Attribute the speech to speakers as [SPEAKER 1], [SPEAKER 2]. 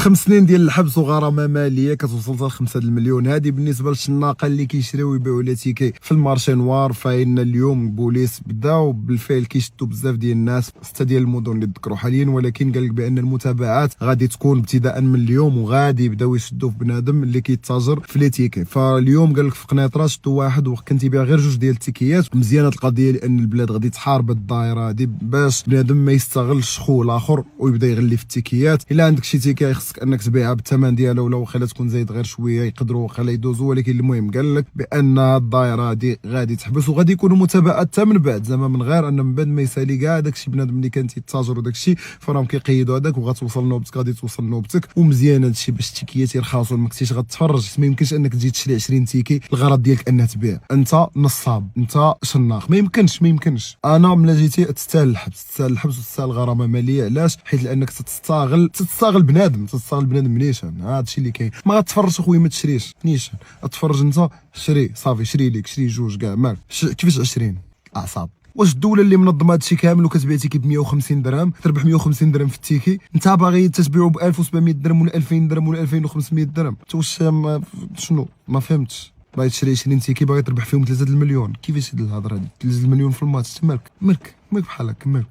[SPEAKER 1] 5 سنين ديال الحبس وغرامه ماليه كتوصل حتى ل 5 المليون. هذه بالنسبه للشناقه اللي كيشريو ويبيعوا لي تيكي في المارشي نوار. فإن اليوم البوليس بداو بالفعل كيشدوا بزاف ديال الناس 6 ديال المدن اللي ذكروا حاليا، ولكن قال لك بان المتابعات غادي تكون ابتداء من اليوم، وغادي يبداو يشدوا في بنادم اللي كيتاجر في لي تيكي. فاليوم قال لك في قنيطره شدوا واحد وكان تيبيع غير 2 ديال التيكيات. مزيانه القضيه لان البلاد غادي تحارب الدائره هذه باش بنادم ما يستغلش خو الاخر ويبدا يغلي في التيكيات. الا عندك شي تيكي خصك انك تبيعها بالثمن ديالها، ولا واخا تكون زايد غير شويه يقدروا واخا يدوزوا، ولكن المهم قال لك بان الدائره هذه غادي تحبس وغادي يكونوا متابعات حتى من بعد، زعما من غير ان من بعد ما يسالي كاع داكشي بنادم اللي كان تيتاجر وداكشي فراهم كيقيدوا هذاك وغتوصل نوبتك، غادي توصل نوبتك. ومزيان هادشي باش التيكيات يرخصوا، ما كنتيش غتفرج. ما يمكنش انك تجي تشري 20 تيكي الغرض ديالك انها تبيع. انت نصاب، انت شناق، ما يمكنش. انا ملي جيتي تستاهل الحبس، تستاهل الحبس وتستاهل غرامه ماليه. علاش؟ حيت لانك تستغل بنادم نيشان. هادشي اللي كاين. ما غتفرجش اخويا، ما تشريش نيشان، اتفرج انت شري صافي، شري ليك، شري 2 كاع مالك. كيفاش 20 اعصاب؟ واش الدوله اللي منظمه هادشي كامل وكتبيع تيكي ب 150 درهم تربح 150 درهم في التيكي، انت باغي تبيعو ب 1700 درهم ولا 2000 درهم ولا 2500 درهم؟ انت واش شنو؟ ما فهمتش. باغي تشري 20 تيكي باغي تربح فيهم 3 المليون. كيفاش هاد الهضره هادي؟ 3 المليون في الماتش؟ مالك بحالك مالك.